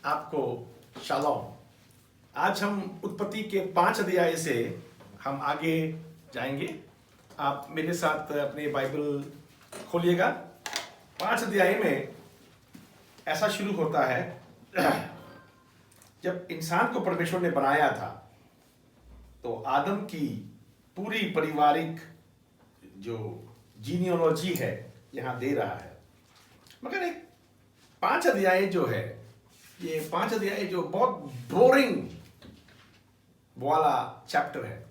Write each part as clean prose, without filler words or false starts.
आपको शालोम। आज हम उत्पत्ति के 5 अध्याय से हम आगे जाएंगे। आप मेरे साथ अपने बाइबल खोलिएगा। 5 अध्याय में ऐसा शुरू होता है, जब इंसान को परमेश्वर ने बनाया था तो आदम की पूरी पारिवारिक जो जीनियोलॉजी है यहां दे रहा है। मगर एक 5 अध्याय जो है, ये 5 अध्याय जो बहुत बोरिंग वाला चैप्टर है।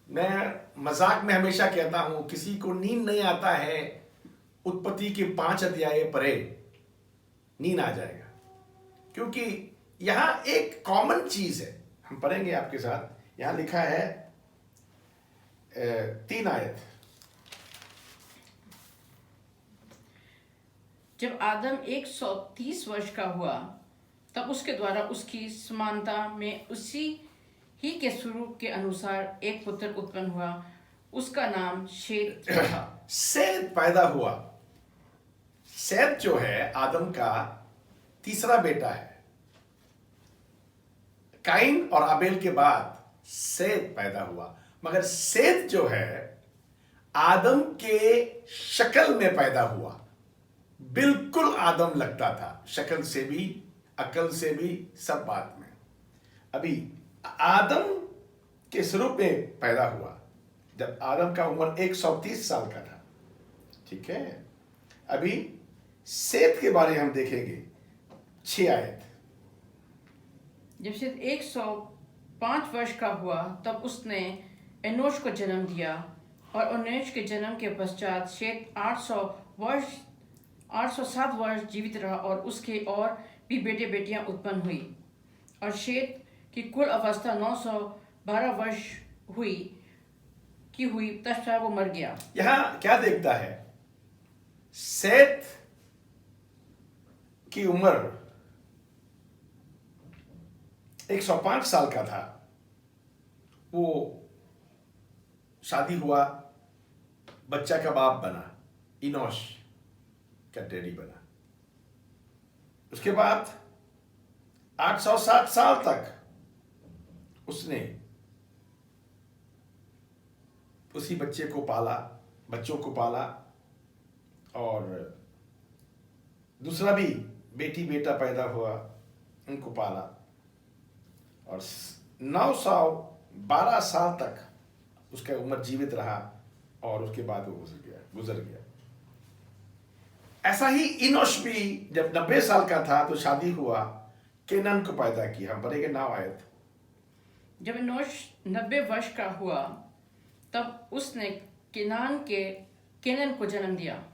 मैं मजाक में हमेशा कहता हूं, किसी को नींद नहीं आता है उत्पत्ति के 5 अध्याय पढ़े, नींद आ जाएगा। क्योंकि यहां एक कॉमन चीज है, हम पढ़ेंगे आपके साथ। यहां लिखा है 3 आयत। जब आदम 130 वर्ष का हुआ तब उसके द्वारा उसकी समानता में उसी ही के स्वरूप के अनुसार एक पुत्र उत्पन्न हुआ। उसका नाम शेत था। सेत पैदा हुआ। सेत जो है आदम का तीसरा बेटा है। काइन और आबेल के बाद सेत पैदा हुआ। मगर सेत जो है आदम के शक्ल में पैदा हुआ। बिल्कुल आदम लगता था, शक्ल से भी, अकल से भी, सब बात में। अभी आदम के स्वरूप में पैदा हुआ जब आदम का उम्र 130 साल का था। ठीक है। अभी सेत के बारे में हम देखेंगे 6 आयत। जब शेत 105 वर्ष का हुआ तब उसने एनोश को जन्म दिया, और एनोश के जन्म के पश्चात शेत 807 वर्ष जीवित रहा, और उसके और भी बेटे बेटियां उत्पन्न हुई। और शेत की कुल अवस्था 912 वर्ष हुई तब वो मर गया। यहां क्या देखता है, सेत की उम्र 105 साल का था। वो शादी हुआ, बच्चा का बाप बना, इनोश का डैडी बना। उसके बाद 807 साल तक उसने उसी बच्चों को पाला, और दूसरा भी बेटी बेटा पैदा हुआ, उनको पाला, और 912 साल तक उसका उम्र जीवित रहा, और उसके बाद वो गुजर गया। ऐसा ही इनोश भी जब 90 साल का था तो शादी हुआ, केनन को पैदा किया। हम पढ़ेंगे 9 आयत। जब एनोश 90 वर्ष का हुआ तब उसने केनन को जन्म दिया।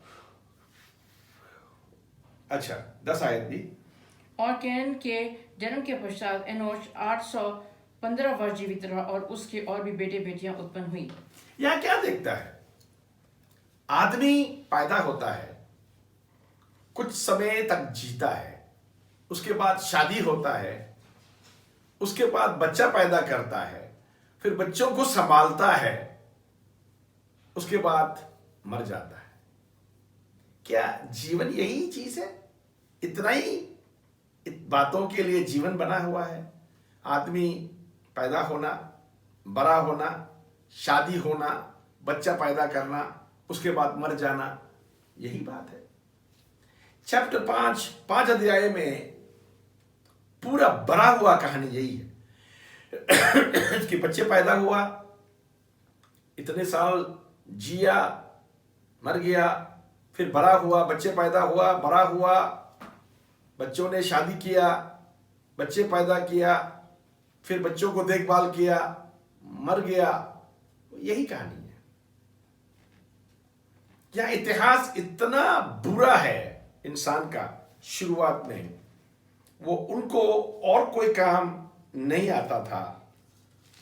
अच्छा, 10 आयत भी। और केनन के जन्म के पश्चात एनोश 815 वर्ष जीवित रहा, और उसके और भी बेटे बेटियां उत्पन्न हुई। यहां क्या देखता है, आदमी पैदा होता है, कुछ समय तक जीता है, उसके बाद शादी होता है, उसके बाद बच्चा पैदा करता है, फिर बच्चों को संभालता है, उसके बाद मर जाता है। क्या जीवन यही चीज है? इतना ही बातों के लिए जीवन बना हुआ है? आदमी पैदा होना, बड़ा होना, शादी होना, बच्चा पैदा करना, उसके बाद मर जाना, यही बात है। चैप्टर 5 अध्याय में पूरा भरा हुआ कहानी यही है कि बच्चे पैदा हुआ, इतने साल जिया, मर गया, फिर बड़ा हुआ, बच्चे पैदा हुआ, बड़ा हुआ, बच्चों ने शादी किया, बच्चे पैदा किया, फिर बच्चों को देखभाल किया, मर गया। यही कहानी है। यह इतिहास इतना बुरा है इंसान का। शुरुआत में वो उनको और कोई काम नहीं आता था।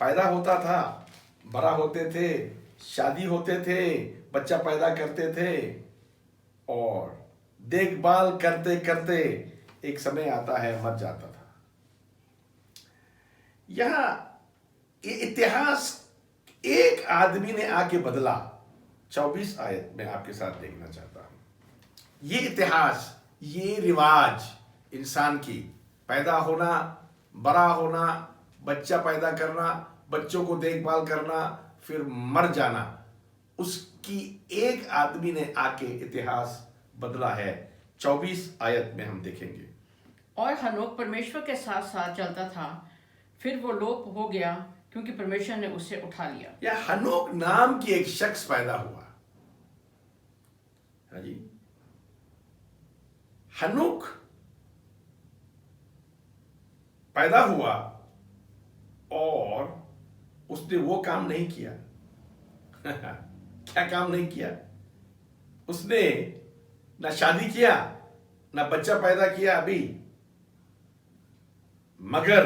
पैदा होता था, बड़ा होते थे, शादी होते थे, बच्चा पैदा करते थे, और देखभाल करते करते एक समय आता है मर जाता था। यहां ये इतिहास एक आदमी ने आके बदला। 24 आयत में आपके साथ देखना चाहता हूं। ये इतिहास, ये रिवाज इंसान की पैदा होना, बड़ा होना, बच्चा पैदा करना, बच्चों को देखभाल करना, फिर मर जाना, उसकी एक आदमी ने आके इतिहास बदला है। 24 आयत में हम देखेंगे। और हनोक परमेश्वर के साथ साथ चलता था, फिर वो लोप हो गया क्योंकि परमेश्वर ने उसे उठा लिया। या हनोक नाम की एक शख्स पैदा हुआ। हाँ जी, हनोक पैदा हुआ और उसने वो काम नहीं किया। क्या काम नहीं किया? उसने ना शादी किया, ना बच्चा पैदा किया अभी, मगर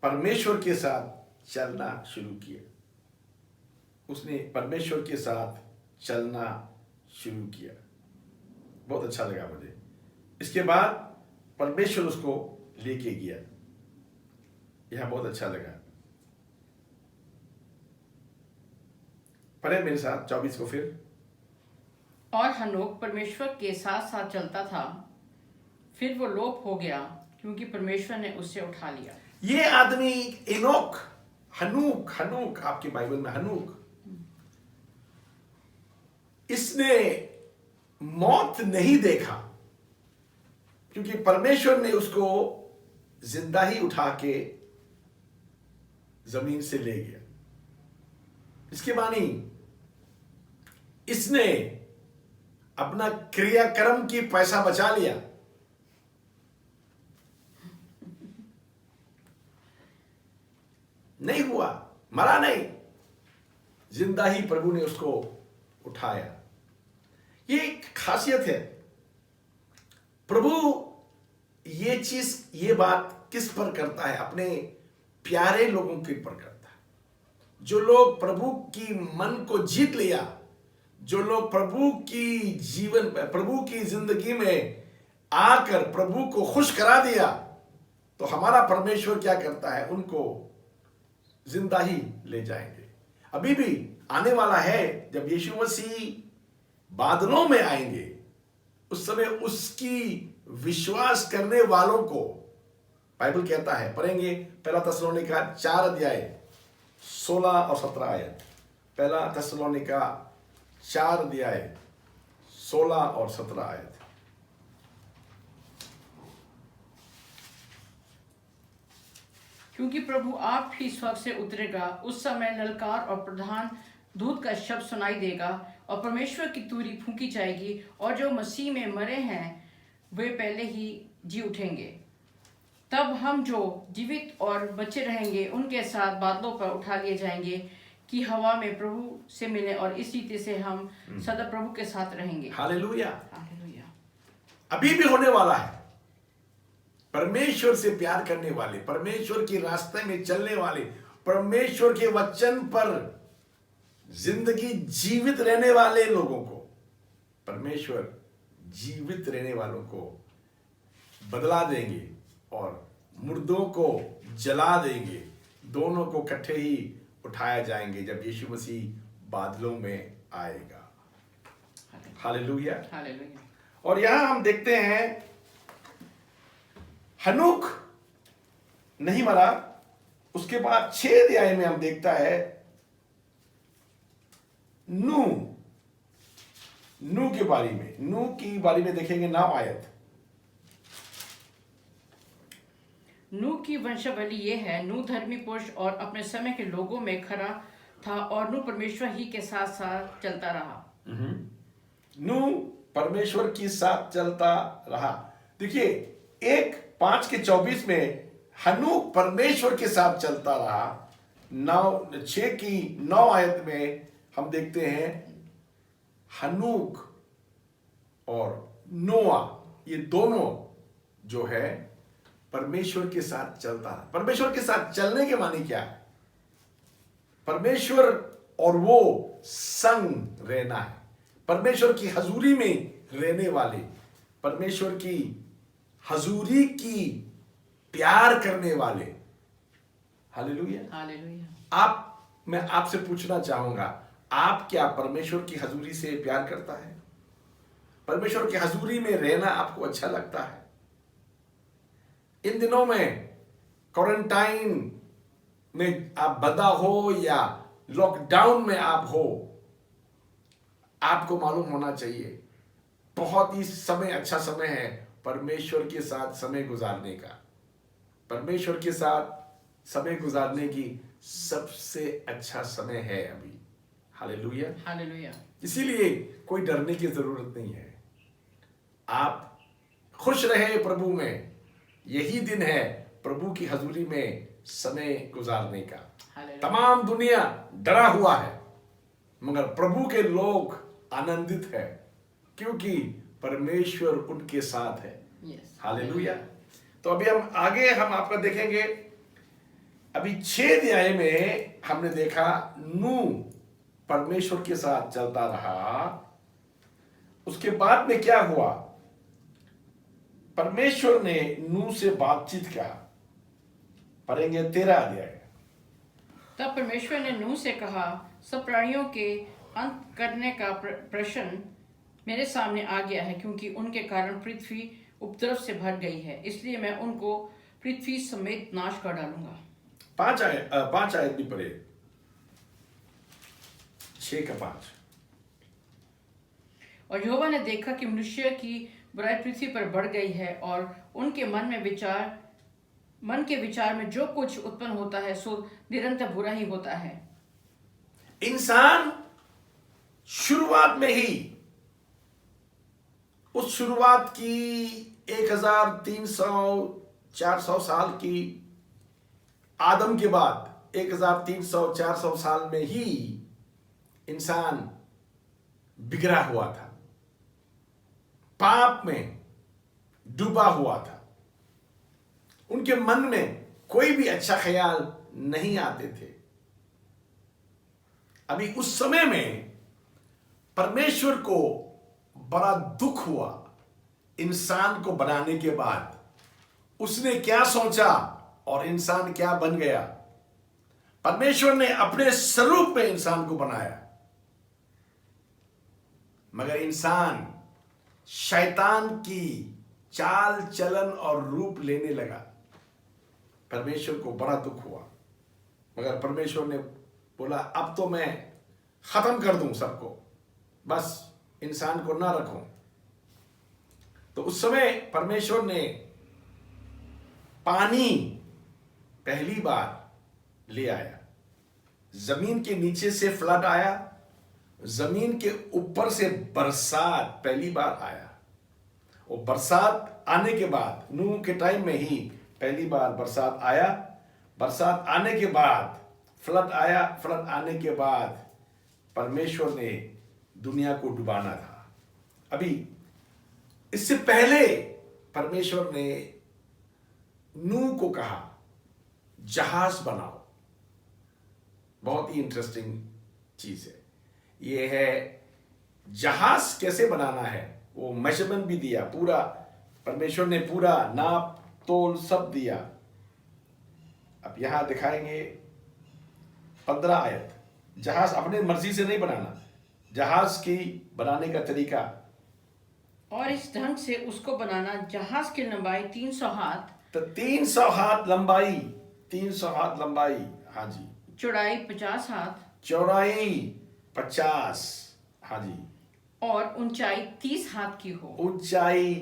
परमेश्वर के साथ चलना शुरू किया। उसने परमेश्वर के साथ चलना शुरू किया। बहुत अच्छा लगा मुझे। इसके बाद परमेश्वर उसको लेके गया। यह बहुत अच्छा लगा। पढ़े मेरे साथ 24 को फिर। और हनोक परमेश्वर के साथ साथ चलता था, फिर वो लोप हो गया क्योंकि परमेश्वर ने उसे उठा लिया। ये आदमी एनोक, हनूक, हनूक आपके बाइबल में हनूक, इसने मौत नहीं देखा क्योंकि परमेश्वर ने उसको जिंदा ही उठा के जमीन से ले गया। इसके मानी इसने अपना क्रियाक्रम की पैसा बचा लिया। नहीं हुआ, मरा नहीं, जिंदा ही प्रभु ने उसको उठाया। ये एक खासियत है। प्रभु ये चीज, ये बात किस पर करता है? अपने प्यारे लोगों के पर करता है। जो लोग प्रभु की मन को जीत लिया, जो लोग प्रभु की जिंदगी में आकर प्रभु को खुश करा दिया, तो हमारा परमेश्वर क्या करता है? उनको जिंदा ही ले जाएंगे। अभी भी आने वाला है जब यीशु मसीह बादलों में आएंगे, उस समय उसकी विश्वास करने वालों को बाइबल कहता है, पढ़ेंगे पहला थिस्सलुनीका 4 अध्याय 16 और 17 आयत। पहला थिस्सलुनीका 4 अध्याय 16 और 17 आयत। क्योंकि प्रभु आप ही स्वर्ग से उतरेगा, उस समय ललकार और प्रधान दूत का शब्द सुनाई देगा और परमेश्वर की तुरही फूंकी जाएगी, और जो मसीह में मरे हैं वे पहले ही जी उठेंगे। तब हम जो जीवित और बचे रहेंगे उनके साथ बादलों पर उठा लिए जाएंगे कि हवा में प्रभु से मिले, और इस रीति से हम सदा प्रभु के साथ रहेंगे। हालेलुया। हालेलुया। अभी भी होने वाला है। परमेश्वर से प्यार करने वाले, परमेश्वर के रास्ते में चलने वाले, परमेश्वर के वचन पर जिंदगी जीवित रहने वाले लोगों को, परमेश्वर जीवित रहने वालों को बदला देंगे और मुर्दों को जला देंगे। दोनों को इकट्ठे ही उठाया जाएंगे जब यीशु मसीह बादलों में आएगा। हालेलुया। हालेलुया। और यहां हम देखते हैं हनूक नहीं मरा। उसके बाद 6 अध्याय में हम देखता है नू के बारे में, नू की बारे में देखेंगे 9 आयत। नूह की वंशावली ये है, नूह धर्मी पुरुष और अपने समय के लोगों में खरा था, और नूह परमेश्वर ही के साथ साथ चलता रहा। नूह परमेश्वर के साथ चलता रहा। देखिए 1:5-24 में हनूक परमेश्वर के साथ चलता रहा। 6 आयत में हम देखते हैं हनूक और नोआ, ये दोनों जो है परमेश्वर के साथ चलता रहा। परमेश्वर के साथ चलने के मानी क्या है? परमेश्वर और वो संग रहना है। परमेश्वर की हजूरी में रहने वाले, परमेश्वर की हजूरी की प्यार करने वाले। हालेलुया। हालेलुया। मैं आपसे पूछना चाहूंगा, आप क्या परमेश्वर की हजूरी से प्यार करता है? परमेश्वर की हजूरी में रहना आपको अच्छा लगता है? इन दिनों में क्वारंटाइन में आप बंधा हो या लॉकडाउन में आप हो, आपको मालूम होना चाहिए बहुत ही समय, अच्छा समय है परमेश्वर के साथ समय गुजारने का। परमेश्वर के साथ समय गुजारने की सबसे अच्छा समय है अभी। Hallelujah, hallelujah. इसीलिए कोई डरने की जरूरत नहीं है। आप खुश रहे प्रभु में, यही दिन है प्रभु की हजूरी में समय गुजारने का। हालेलुया। तमाम दुनिया डरा हुआ है, मगर प्रभु के लोग आनंदित है, क्योंकि परमेश्वर उनके साथ है। यस। हालेलुया। तो अभी हम आपका देखेंगे। अभी 6 अध्याय में हमने देखा नूह परमेश्वर के साथ चलता रहा। उसके बाद में क्या हुआ? परमेश्वर ने नूह से बातचीत कहा। पढ़ेंगे 13 अध्याय। तब परमेश्वर ने नूह से कहा, सब प्राणियों के अंत करने का प्रश्न मेरे सामने आ गया है, क्योंकि उनके कारण पृथ्वी उपद्रव से भर गई है। इसलिए मैं उनको पृथ्वी समेत नाश कर डालूंगा। 5 आयत भी पढ़े, 6 का 5। और यहोवा ने देखा कि मनुष्य की बुराई पृथ्वी पर बढ़ गई है, और उनके मन के विचार में जो कुछ उत्पन्न होता है सो निरंतर बुरा ही होता है। इंसान शुरुआत में ही, उस शुरुआत की 1300-400 साल की आदम के बाद 1300-400 साल में ही इंसान बिगड़ा हुआ था, पाप में डूबा हुआ था। उनके मन में कोई भी अच्छा ख्याल नहीं आते थे। अभी उस समय में परमेश्वर को बड़ा दुख हुआ इंसान को बनाने के बाद। उसने क्या सोचा और इंसान क्या बन गया? परमेश्वर ने अपने स्वरूप में इंसान को बनाया, मगर इंसान शैतान की चाल चलन और रूप लेने लगा। परमेश्वर को बड़ा दुख हुआ, मगर परमेश्वर ने बोला अब तो मैं खत्म कर दूं सबको, बस इंसान को ना रखूं। तो उस समय परमेश्वर ने पानी पहली बार ले आया, जमीन के नीचे से फ्लड आया, जमीन के ऊपर से बरसात पहली बार आया। और बरसात आने के बाद, नूह के टाइम में ही पहली बार बरसात आया। बरसात आने के बाद फ्लड आया। फ्लड आने के बाद परमेश्वर ने दुनिया को डुबाना था। अभी इससे पहले परमेश्वर ने नूह को कहा जहाज बनाओ। बहुत ही इंटरेस्टिंग चीज है ये है, जहाज कैसे बनाना है वो मेजरमेंट भी दिया पूरा। परमेश्वर ने पूरा नाप तोल सब दिया। अब यहां दिखाएंगे 15 आयत। जहाज अपने मर्जी से नहीं बनाना, जहाज की बनाने का तरीका। और इस ढंग से उसको बनाना, जहाज की लंबाई 300 हाथ, तो 300 हाथ लंबाई, 300 हाथ लंबाई, हाँ जी। चौड़ाई 50 हाथ, चौड़ाई 50, हाँ जी। और ऊंचाई 30 हाथ की हो। ऊंचाई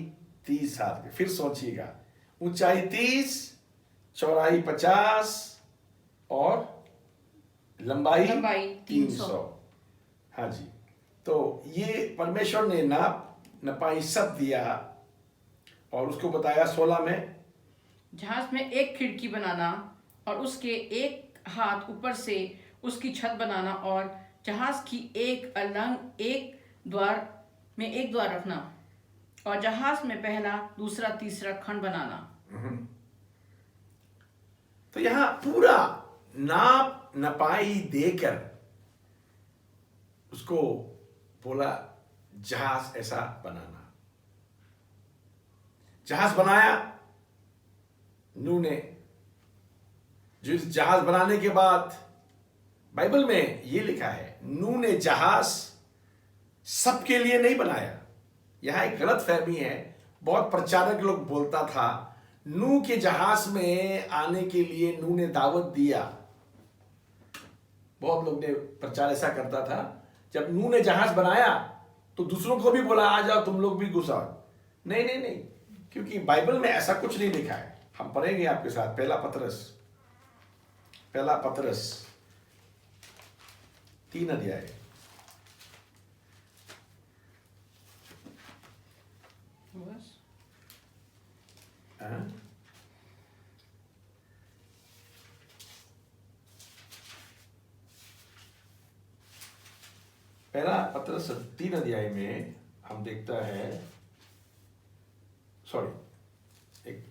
30 हाथ की। फिर सोचिएगा, ऊंचाई 30, चौड़ाई 50 और लंबाई 300। हाँ जी। तो ये परमेश्वर ने नपाई सब दिया और उसको बताया 16 में, जहाज में एक खिड़की बनाना और उसके एक हाथ ऊपर से उसकी छत बनाना, और जहाज की एक अलंग एक द्वार रखना, और जहाज में पहला दूसरा तीसरा खंड बनाना। तो यहां पूरा नाप नपाई देकर उसको बोला जहाज ऐसा बनाना। जहाज बनाया नूह ने। जिस जहाज बनाने के बाद बाइबल में यह लिखा है, नूह ने जहाज सबके लिए नहीं बनाया। यहां एक गलत फहमी है। बहुत प्रचारक लोग बोलता था नूह के जहाज में आने के लिए नूह ने दावत दिया। बहुत लोग ने प्रचार ऐसा करता था, जब नूह ने जहाज बनाया तो दूसरों को भी बोला आ जाओ तुम लोग भी घुस आओ। नहीं नहीं नहीं, क्योंकि बाइबल में ऐसा कुछ नहीं लिखा है। हम पढ़ेंगे आपके साथ पहला पतरस 3 अध्याय। बस हाँ? पहला पतरस 3 अध्याय में हम देखता है, सॉरी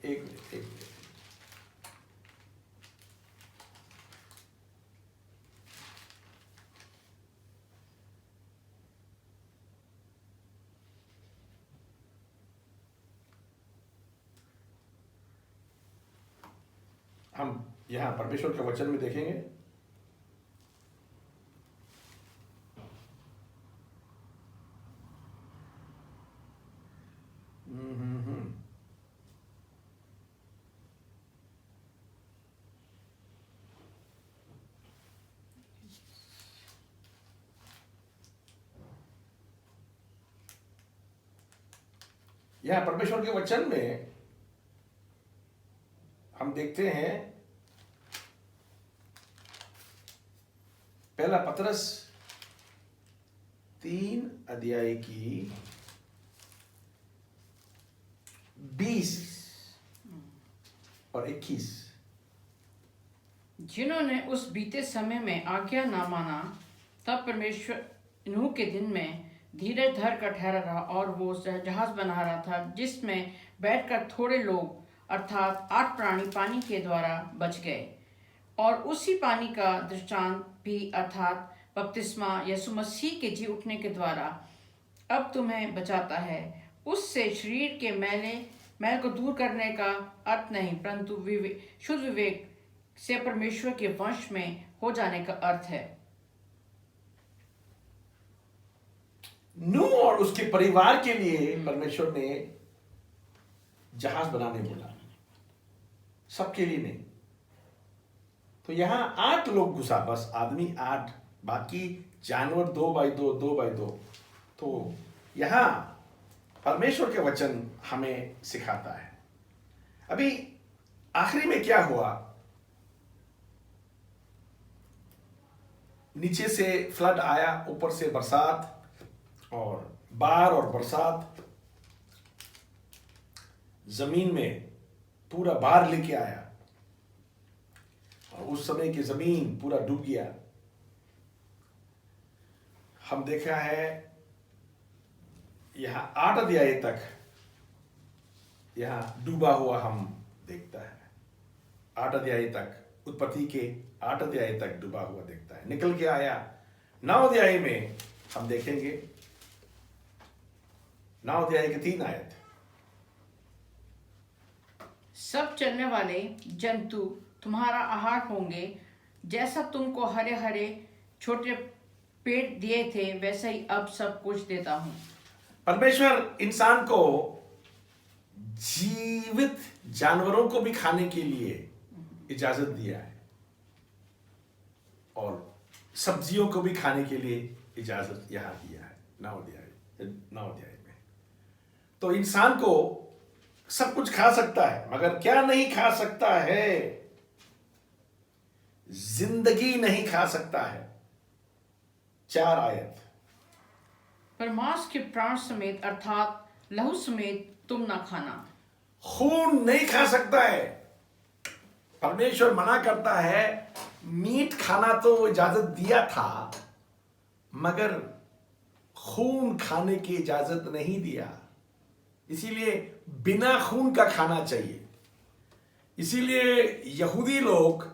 एक हम यहां परमेश्वर के वचन में देखेंगे। यहां परमेश्वर के वचन में हम देखते हैं, पहला पतरस 3 अध्याय की 20 और 21। जिन्होंने उस बीते समय में आज्ञा ना माना, तब परमेश्वर नूह के दिन में धीरज धर कर ठहरा रहा, और वो जहाज बना रहा था जिसमें बैठकर थोड़े लोग अर्थात 8 प्राणी पानी के द्वारा बच गए। और उसी पानी का दृष्टांत भी अर्थात बपतिस्मा यीशु मसीह के जी उठने के द्वारा अब तुम्हें बचाता है। उससे शरीर के मैल को दूर करने का अर्थ नहीं, परंतु शुद्ध विवेक से परमेश्वर के वंश में हो जाने का अर्थ है। नूह और उसके परिवार के लिए परमेश्वर ने जहाज बनाने बोला, सबके लिए नहीं। तो यहां 8 लोग घुसा, बस आदमी 8, बाकी जानवर 2 बाई 2। तो यहां परमेश्वर के वचन हमें सिखाता है। अभी आखिरी में क्या हुआ, नीचे से फ्लड आया, ऊपर से बरसात और बाढ़ और बरसात जमीन में पूरा बाढ़ लेके आया, और उस समय की जमीन पूरा डूब गया। हम देखा है यहां 8 अध्याय तक यहां डूबा हुआ हम देखता है। 8 अध्याय तक, उत्पत्ति के 8 अध्याय तक डूबा हुआ देखता है। निकल के आया 9 अध्याय में हम देखेंगे, 9 अध्याय के 3 आयत। सब चलने वाले जंतु तुम्हारा आहार होंगे, जैसा तुमको हरे हरे छोटे पेड़ दिए थे वैसे ही अब सब कुछ देता हूं। परमेश्वर इंसान को जीवित जानवरों को भी खाने के लिए इजाजत दिया है, और सब्जियों को भी खाने के लिए इजाजत यहां दिया है 9 अध्याय में। तो इंसान को सब कुछ खा सकता है, मगर क्या नहीं खा सकता है? जिंदगी नहीं खा सकता है। 4 आयत। पर मांस के प्राण समेत अर्थात लहू समेत तुम ना खाना। खून नहीं खा सकता है। परमेश्वर मना करता है, मीट खाना तो इजाजत दिया था, मगर खून खाने की इजाजत नहीं दिया। इसीलिए बिना खून का खाना चाहिए। इसीलिए यहूदी लोग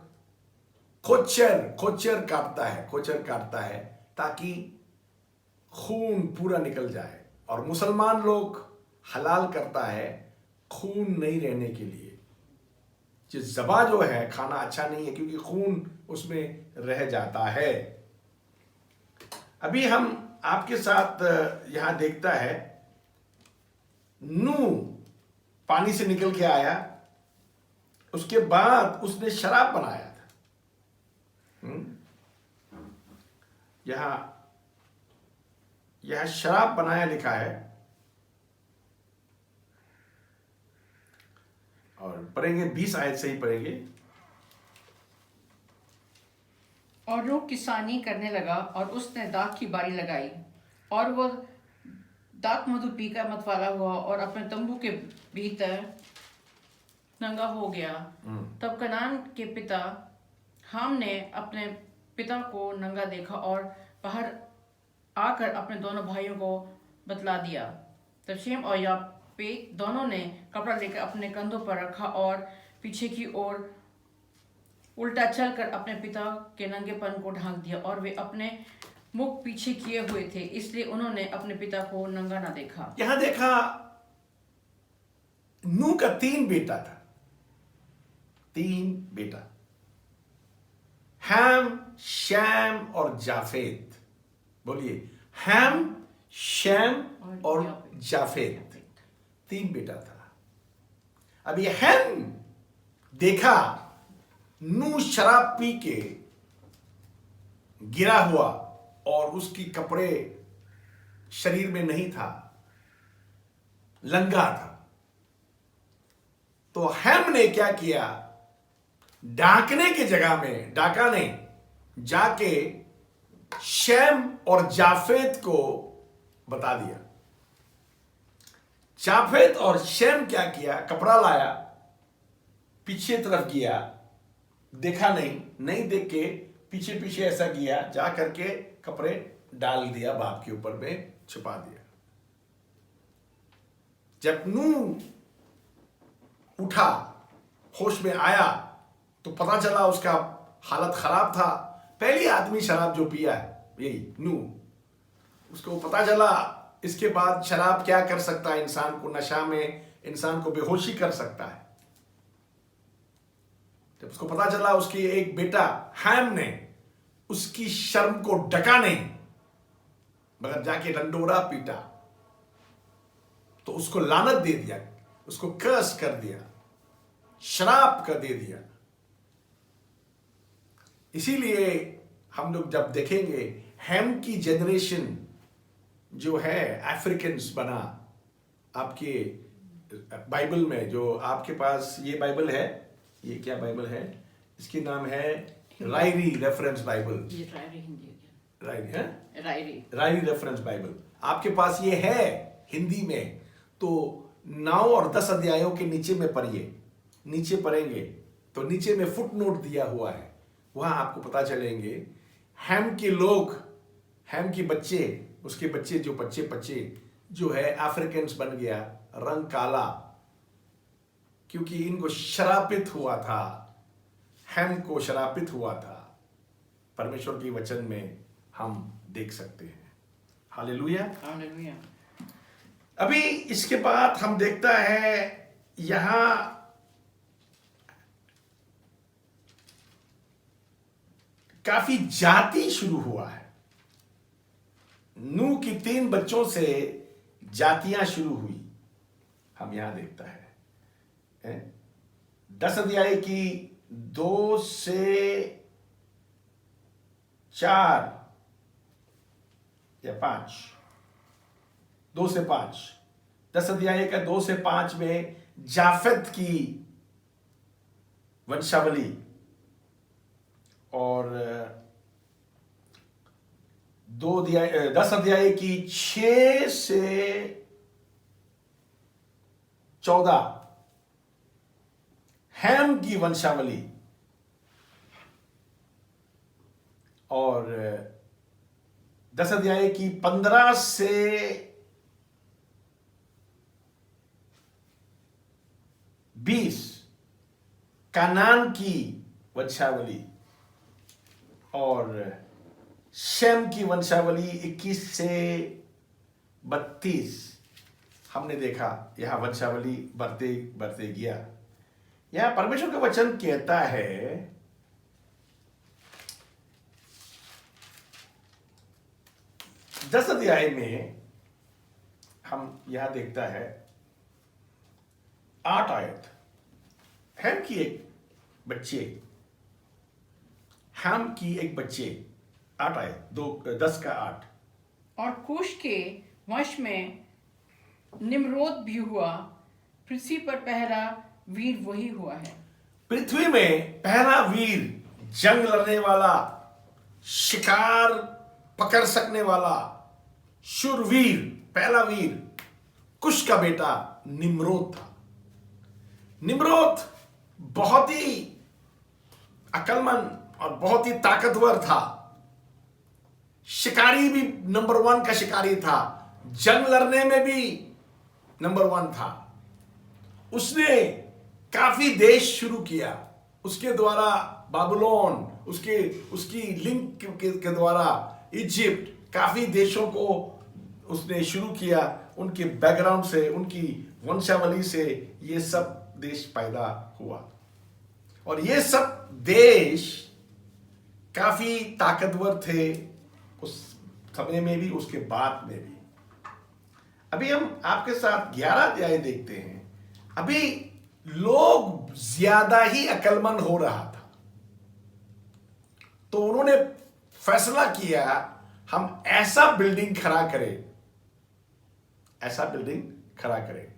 खोचर काटता है ताकि खून पूरा निकल जाए, और मुसलमान लोग हलाल करता है खून नहीं रहने के लिए। ज़बा जो है खाना अच्छा नहीं है, क्योंकि खून उसमें रह जाता है। अभी हम आपके साथ यहां देखता है, नूह पानी से निकल के आया, उसके बाद उसने शराब बनाया था। यहां यह शराब बनाया लिखा है, और पढ़ेंगे 20 आयत से ही पढ़ेंगे। और वो किसानी करने लगा और उसने दाख की बारी लगाई, और वो दाख मधु पीकर मतवाला हुआ और अपने तंबू के भीतर नंगा हो गया। तब कनान के पिता हाम ने अपने पिता को नंगा देखा और बाहर आकर अपने दोनों भाइयों को बतला दिया। तब शेम और यापेत दोनों ने कपड़ा लेकर अपने कंधों पर रखा और पीछे की ओर उल्टा चलकर अपने पिता के नंगेपन को ढांक दिया, और वे अपने मुख पीछे किए हुए थे, इसलिए उन्होंने अपने पिता को नंगा ना देखा। यहां देखा, नूह का 3 बेटा था, 3 बेटा, हैम, शैम और जाफेत। बोलिए, हैम, शैम और जाफेत, 3 बेटा था। अब ये हैम देखा नूह शराब पी के गिरा हुआ और उसकी कपड़े शरीर में नहीं था, लंगा था। तो हैम ने क्या किया, डाकने की जगह में, डाका ने जाके शैम और जाफेत को बता दिया। जाफेत और शैम क्या किया, कपड़ा लाया, पीछे तरफ गया, देखा नहीं देख के पीछे पीछे ऐसा किया, जा करके कपड़े डाल दिया, बाप के ऊपर में छुपा दिया। जब नूह उठा, होश में आया, तो पता चला उसका हालत खराब था। पहली आदमी शराब जो पिया है यही नूह। उसको पता चला, इसके बाद शराब क्या कर सकता है, इंसान को नशा में, इंसान को बेहोशी कर सकता है। जब उसको पता चला, उसकी एक बेटा हैम ने उसकी शर्म को ढका नहीं, मगर जाके डंडोरा पीटा, तो उसको लानत दे दिया, उसको कर्स कर दिया, श्राप कर दे दिया। इसीलिए हम लोग जब देखेंगे हैम की जनरेशन जो है अफ्रीकन्स बना, आपके बाइबल में, जो आपके पास ये बाइबल है, ये क्या बाइबल है, इसकी नाम है रायरी रेफरेंस बाइबल। ये रायरी हिंदी है। रायरी है, रायरी रेफरेंस बाइबल आपके पास ये है हिंदी में। तो 9 और 10 अध्यायों के नीचे में पढ़िए, नीचे पढ़ेंगे तो नीचे में फुट नोट दिया हुआ है, वहां आपको पता चलेंगे हैम के लोग, हैम के बच्चे, उसके बच्चे जो बच्चे जो है अफ्रीकन्स बन गया, रंग काला, क्योंकि इनको शरापित हुआ था, हैम को शरापित हुआ था। परमेश्वर के वचन में हम देख सकते हैं। Hallelujah, hallelujah. अभी इसके बाद हम देखता है यहां काफी जाति शुरू हुआ है। नूह की 3 बच्चों से जातियां शुरू हुई, हम यहां देखता है 10 अध्याय की 2 से 4 या 5, 2 से 5, 10 अध्याय का 2 से 5 में जाफेत की वंशावली, और 10 अध्याय की 6 से 14 हैम की वंशावली, और 10 अध्याय की 15 से 20 कनान की वंशावली, और शेम की वंशावली 21 से 32 हमने देखा। यहां वंशावली बढ़ते बढ़ते गया। यहां परमेश्वर का वचन कहता है, दस अध्याय में हम यहां देखता है 8 आयत, हैम की एक बच्चे हैम की एक बच्चे 8 आए, 10 का 8। और कुश के वंश में निम्रोद भी हुआ, पृथ्वी पर पहला वीर वही हुआ है। पृथ्वी में पहला वीर, जंग लड़ने वाला, शिकार पकड़ सकने वाला, शूरवीर, पहला वीर कुश का बेटा निम्रोद था। निम्रोद बहुत ही अक्लमंद और बहुत ही ताकतवर था। शिकारी भी नंबर 1 का शिकारी था, जंग लड़ने में भी नंबर 1 था। उसने काफी देश शुरू किया, उसके द्वारा बाबुलोन, उसकी लिंक के द्वारा इजिप्ट, काफी देशों को उसने शुरू किया। उनके बैकग्राउंड से, उनकी वंशावली से ये सब देश पैदा हुआ, और ये सब देश काफी ताकतवर थे उस समय में भी, उसके बाद में भी। अभी हम आपके साथ 11 अध्याय देखते हैं। अभी लोग ज्यादा ही अक्लमंद हो रहा था, तो उन्होंने फैसला किया हम ऐसा बिल्डिंग खड़ा करें, ऐसा बिल्डिंग खड़ा करें,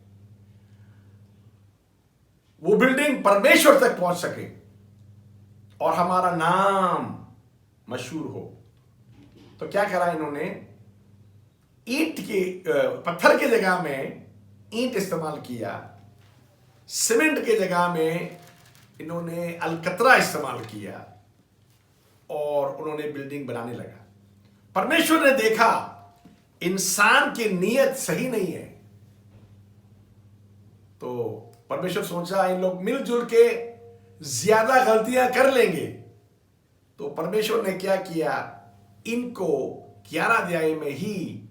वो बिल्डिंग परमेश्वर तक पहुंच सके और हमारा नाम मशहूर हो। तो क्या करा इन्होंने? पत्थर के जगह में ईंट इस्तेमाल किया, सीमेंट के जगह में इन्होंने अलकतरा इस्तेमाल किया, और उन्होंने बिल्डिंग बनाने लगा। परमेश्वर ने देखा इंसान की नीयत सही नहीं है, तो परमेश्वर सोचा इन लोग मिलजुल के ज्यादा गलतियां कर लेंगे। तो परमेश्वर ने क्या किया, इनको 11 अध्याय में ही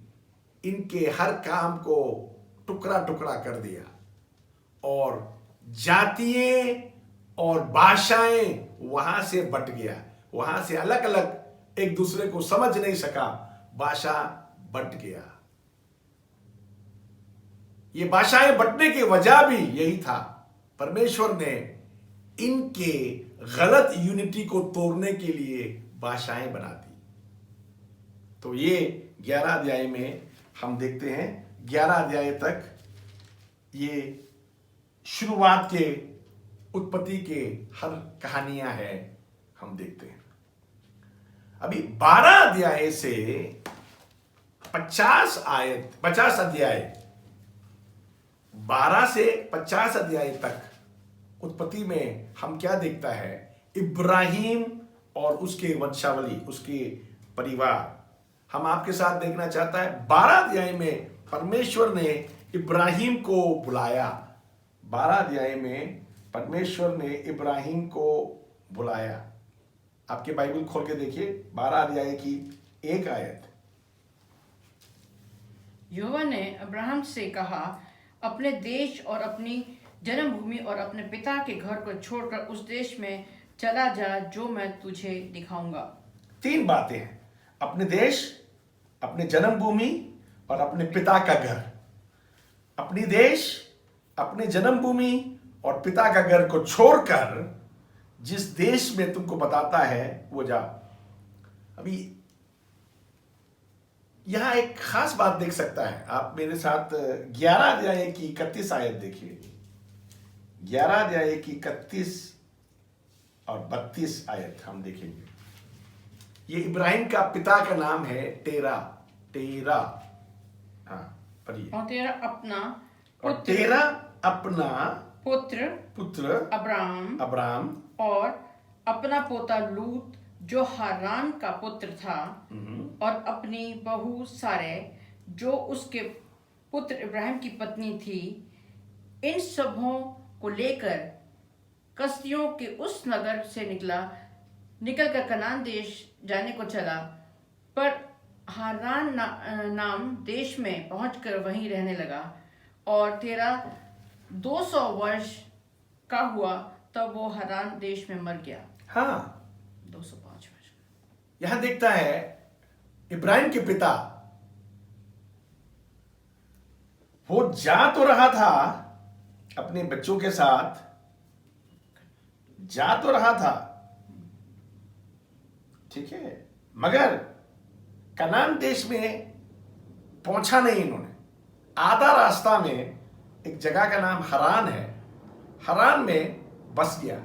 इनके हर काम को टुकड़ा टुकड़ा कर दिया, और जातियां और भाषाएं वहां से बट गया, वहां से अलग अलग एक दूसरे को समझ नहीं सका, भाषा बट गया। ये भाषाएं बटने की वजह भी यही था, परमेश्वर ने इनके गलत यूनिटी को तोड़ने के लिए भाषाएं बना दी। तो ये 11 अध्याय में हम देखते हैं, 11 अध्याय तक ये शुरुआत के, उत्पत्ति के हर कहानियां हैं, हम देखते हैं। अभी 12 अध्याय से 50 अध्याय, 12 से 50 अध्याय तक उत्पत्ति में हम क्या देखता है? इब्राहिम और उसके वंशावली, उसके परिवार। हम आपके साथ देखना चाहता है 12 अध्याय में परमेश्वर ने इब्राहिम को बुलाया। 12 अध्याय में परमेश्वर ने इब्राहिम को बुलाया। आपके बाइबल खोल के देखिए 12 अध्याय की 1 आयत। यहोवा ने अब्राहम से कहा, अपने देश और अपनी जन्मभूमि और अपने पिता के घर को छोड़कर उस देश में चला जा जो मैं तुझे दिखाऊंगा। 3 बातें हैं, अपने देश, अपने जन्मभूमि और अपने पिता का घर। अपनी देश, अपने जन्मभूमि और पिता का घर को छोड़कर जिस देश में तुमको बताता है वो जाओ। अभी यहां एक खास बात देख सकता है, आप मेरे साथ 11 अध्याय की 31 आयत देखिए। 11 अध्याय की 31 और 32 आयत हम देखेंगे। ये इब्राहिम का पिता का नाम है टेरा। हाँ पढ़िए। और तेरा अपना पुत्र अब्राम और अपना पोता लूत जो हारान का पुत्र था, और अपनी बहू सारे जो उसके पुत्र इब्राहिम की पत्नी थी, इन सबों को लेकर कसदियों के उस नगर से निकलकर कनान देश जाने को चला। पर हारान नाम देश में पहुंचकर वहीं रहने लगा, और तेरा 200 वर्ष का हुआ तब वो हारान देश में मर गया। हाँ, 205 वर्ष। यहां देखता है इब्राहिम के पिता, वो जा तो रहा था अपने बच्चों के साथ जा तो रहा था, ठीक है, मगर कनान देश में पहुंचा नहीं इन्होंने। आधा रास्ता में एक जगह का नाम हरान है, हरान में बस गया,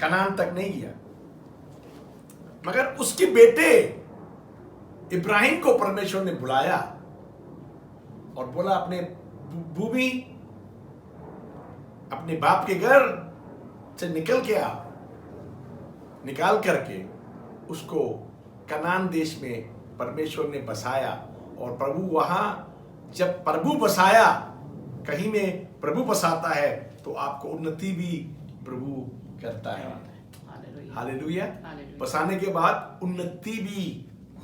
कनान तक नहीं गया। मगर उसके बेटे इब्राहिम को परमेश्वर ने बुलाया और बोला अपने भूमि, अपने बाप के घर से निकल के आ, निकाल करके उसको कनान देश में परमेश्वर ने बसाया। और प्रभु वहां, जब प्रभु बसाया, कहीं में प्रभु बसाता है तो आपको उन्नति भी प्रभु करता है। हालेलुया। बसाने के बाद उन्नति भी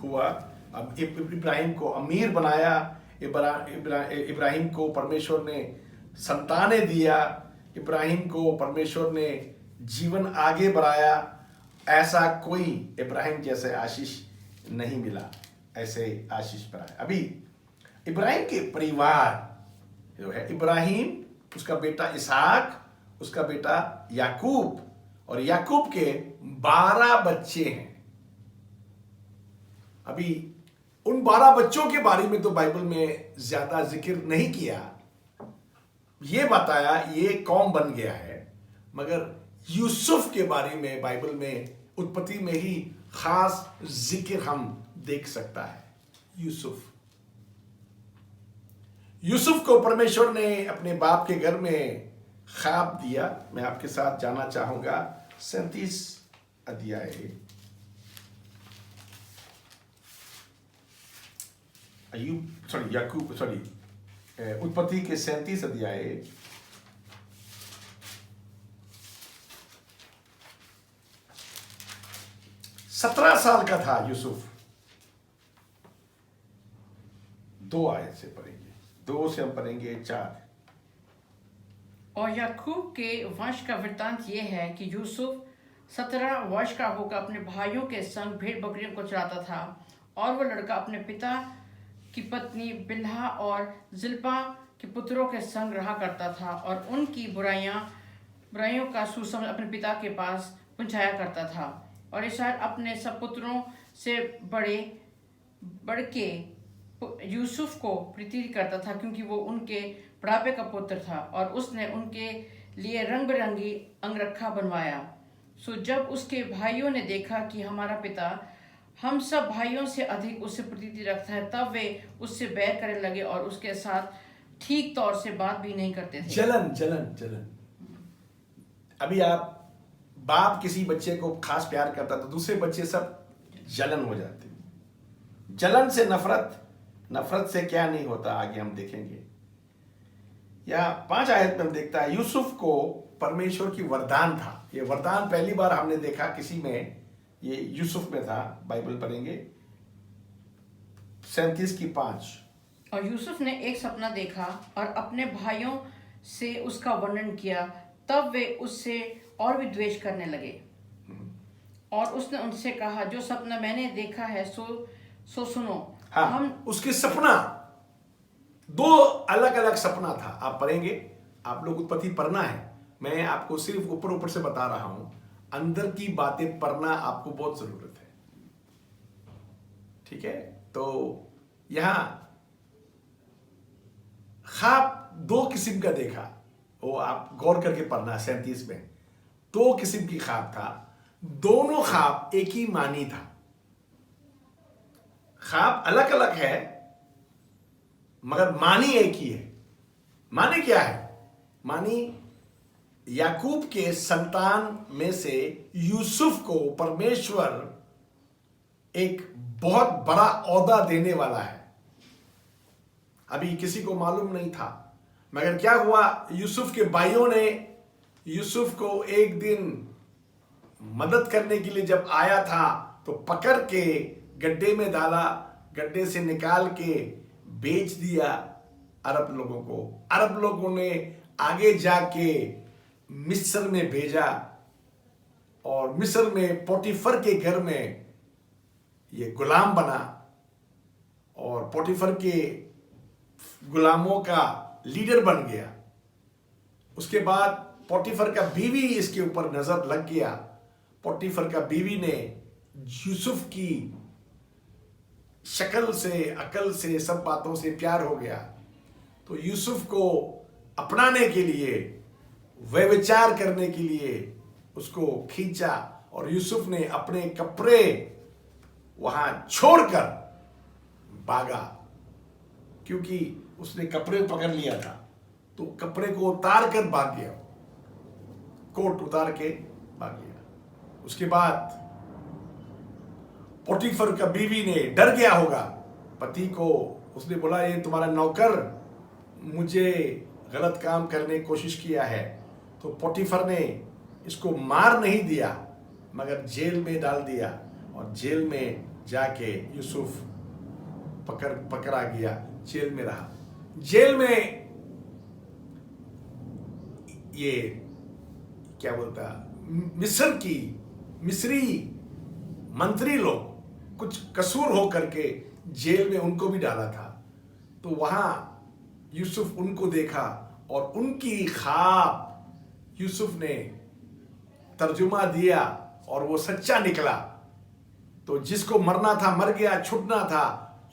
हुआ। अब इब्राहिम को अमीर बनाया, इब्राहिम को परमेश्वर ने संतानें दिया, इब्राहिम को परमेश्वर ने जीवन आगे बढ़ाया। ऐसा कोई इब्राहिम जैसे आशीष नहीं मिला, ऐसे आशीष पाया। अभी इब्राहिम के परिवार जो है, इब्राहिम, उसका बेटा इसहाक, उसका बेटा याकूब, और याकूब के 12 बच्चे हैं। अभी उन 12 बच्चों के बारे में तो बाइबल में ज्यादा जिक्र नहीं किया, ये बताया ये कौम बन गया है। मगर यूसुफ के बारे में बाइबल में उत्पत्ति में ही खास जिक्र हम देख सकता है। यूसुफ को परमेश्वर ने अपने बाप के घर में ख्वाब दिया। मैं आपके साथ जाना चाहूंगा 37 अध्याय, उत्पत्ति के 37 अध्याय 17 साल का था यूसुफ। 2 आयत से पढ़ेंगे, 2 से हम पढ़ेंगे 4। और याकूब के वंश का वृत्तांत यह है कि यूसुफ 17 वर्ष का होकर अपने भाइयों के संग भेड़ बकरियों को चराता था, और वह लड़का अपने पिता की पत्नी बिल्हा और जिल्पा के पुत्रों के संग रहा करता था, और उनकी बुराइयों का सुसमझ अपने पिता के पास पहुंचाया करता था। और इसहाक अपने सब पुत्रों से बढ़ के यूसुफ को प्रीति करता था, क्योंकि वो उनके बुढ़ापे का पुत्र था, और उसने उनके लिए रंग बिरंगी अंगरखा बनवाया। सो जब उसके भाइयों ने देखा कि हमारा पिता हम सब भाइयों से अधिक उससे प्रीति रखता है, तब वे उससे बैर करने लगे और उसके साथ ठीक तौर से बात भी नहीं करते थे। जलन। अभी आप, बाप किसी बच्चे को खास प्यार करता तो दूसरे बच्चे सब जलन हो जाते। जलन से नफरत से क्या नहीं होता, आगे हम देखेंगे। या 5 आयत में हम देखता है यूसुफ को परमेश्वर की वरदान था। ये वरदान पहली बार हमने देखा किसी में, ये यूसुफ में था। बाइबल पढ़ेंगे 37:5। और यूसुफ ने एक सपना देखा और अपने भाइयों से उसका वर्णन किया, तब वे उससे और भी द्वेष करने लगे। और उसने उनसे कहा, जो सपना मैंने देखा है सो सुनो। हाँ, उसके सपना 2 अलग अलग सपना था। आप पढ़ेंगे, आप लोग उत्पत्ति पढ़ना है, मैं आपको सिर्फ ऊपर से बता रहा हूं। अंदर की बातें पढ़ना आपको बहुत जरूरत है, ठीक है। तो यहां ख्वाब 2 किस्म का देखा, वो आप गौर करके पढ़ना। 37 में 2 किस्म की ख्वाब था, दोनों ख्वाब एक ही मानी था। ख्वाब अलग अलग है मगर मानी एक ही है। मानी क्या है? मानी याकूब के संतान में से यूसुफ को परमेश्वर एक बहुत बड़ा औहदा देने वाला है। अभी किसी को मालूम नहीं था, मगर क्या हुआ, यूसुफ के भाइयों ने यूसुफ को एक दिन मदद करने के लिए जब आया था तो पकड़ के गड्ढे में डाला, गड्ढे से निकाल के बेच दिया अरब लोगों को। अरब लोगों ने आगे जाके मिस्र में भेजा और मिस्र में पोटीफर के घर में ये गुलाम बना और पोटीफर के गुलामों का लीडर बन गया। उसके बाद पोटीफर का बीवी इसके ऊपर नजर लग गया। पोटीफर का बीवी ने यूसुफ की शक्ल से, अकल से, सब बातों से प्यार हो गया। तो यूसुफ को अपनाने के लिए, व्यभिचार करने के लिए उसको खींचा और यूसुफ ने अपने कपड़े वहां छोड़कर भागा, क्योंकि उसने कपड़े पकड़ लिया था। तो कपड़े को उतार कर भाग गया, कोट उतार के भाग गया। उसके बाद पोटीफर का बीवी ने डर गया होगा पति को। उसने बोला, ये तुम्हारा नौकर मुझे गलत काम करने की कोशिश किया है। तो पोटीफर ने इसको मार नहीं दिया, मगर जेल में डाल दिया और जेल में जाके यूसुफ पकड़ा गया, जेल में रहा। जेल में ये क्या बोलता, मिस्री मंत्री लोग कुछ कसूर हो करके जेल में उनको भी डाला था। तो वहां यूसुफ उनको देखा और उनकी ख्वाब यूसुफ ने तर्जुमा दिया और वो सच्चा निकला। तो जिसको मरना था मर गया, छूटना था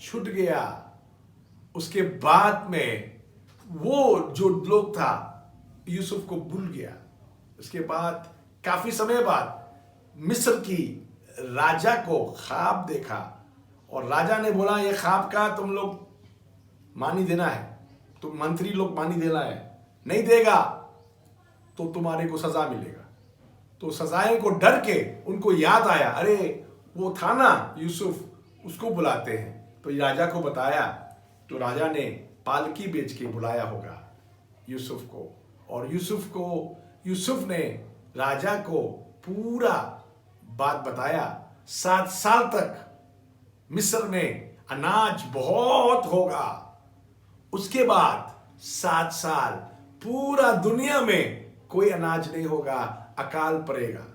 छूट गया। उसके बाद में वो जो लोग था यूसुफ को भूल गया। उसके बाद काफी समय बाद मिस्र की राजा को ख्वाब देखा और राजा ने बोला, ये ख्वाब का तुम लोग मानी देना है, तुम मंत्री लोग मानी देना है, नहीं देगा तो तुम्हारे को सजा मिलेगा। तो सजाए को डर के उनको याद आया, अरे वो था ना यूसुफ, उसको बुलाते हैं। तो राजा को बताया, तो राजा ने पालकी बेच के बुलाया होगा यूसुफ को। और यूसुफ ने राजा को पूरा बात बताया। 7 साल तक मिस्र में अनाज बहुत होगा, उसके बाद 7 साल पूरा दुनिया में कोई अनाज नहीं होगा, अकाल पड़ेगा।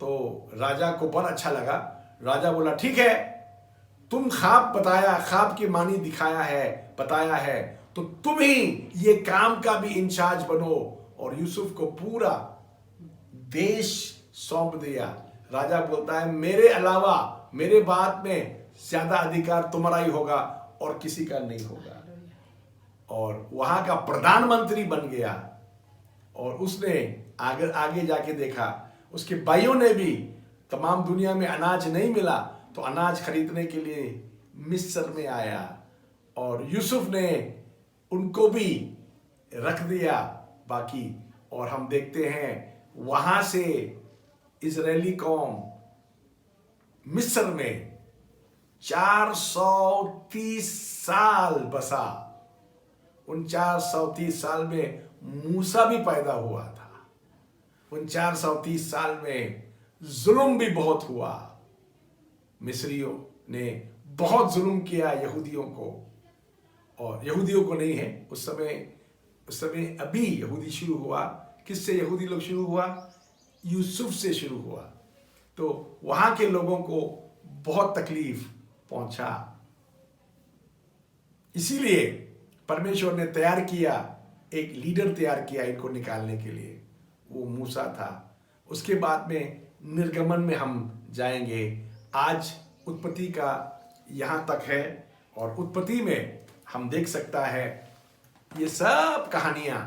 तो राजा को बहुत अच्छा लगा। राजा बोला, ठीक है, तुम ख्वाब बताया, ख्वाब की मानी बताया है, तो तुम ही ये काम का भी इंचार्ज बनो। और यूसुफ को पूरा देश सौंप दिया। राजा बोलता है, मेरे अलावा, मेरे बाद में ज्यादा अधिकार तुम्हारा ही होगा और किसी का नहीं होगा। और वहां का प्रधानमंत्री बन गया। और उसने आगे जाके देखा, उसके भाइयों ने भी, तमाम दुनिया में अनाज नहीं मिला तो अनाज खरीदने के लिए मिस्र में आया और यूसुफ ने उनको भी रख दिया बाकी। और हम देखते हैं वहां से इजरायली कौम मिस्र में 430 साल बसा। उन 430 साल में मूसा भी पैदा हुआ था। उन 430 साल में जुल्म भी बहुत हुआ। मिस्रियों ने बहुत जुल्म किया यहूदियों को, और यहूदियों को नहीं है उस समय अभी यहूदी शुरू हुआ। किससे यहूदी लोग शुरू हुआ? यूसुफ से शुरू हुआ। तो वहां के लोगों को बहुत तकलीफ पहुंचा। इसीलिए परमेश्वर ने तैयार किया, एक लीडर तैयार किया इनको निकालने के लिए, वो मूसा था। उसके बाद में निर्गमन में हम जाएंगे। आज उत्पत्ति का यहाँ तक है, और उत्पत्ति में हम देख सकता है ये सब कहानियां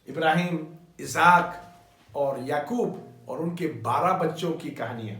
इब्राहिम, इसहाक और याकूब और उनके 12 बच्चों की कहानियां।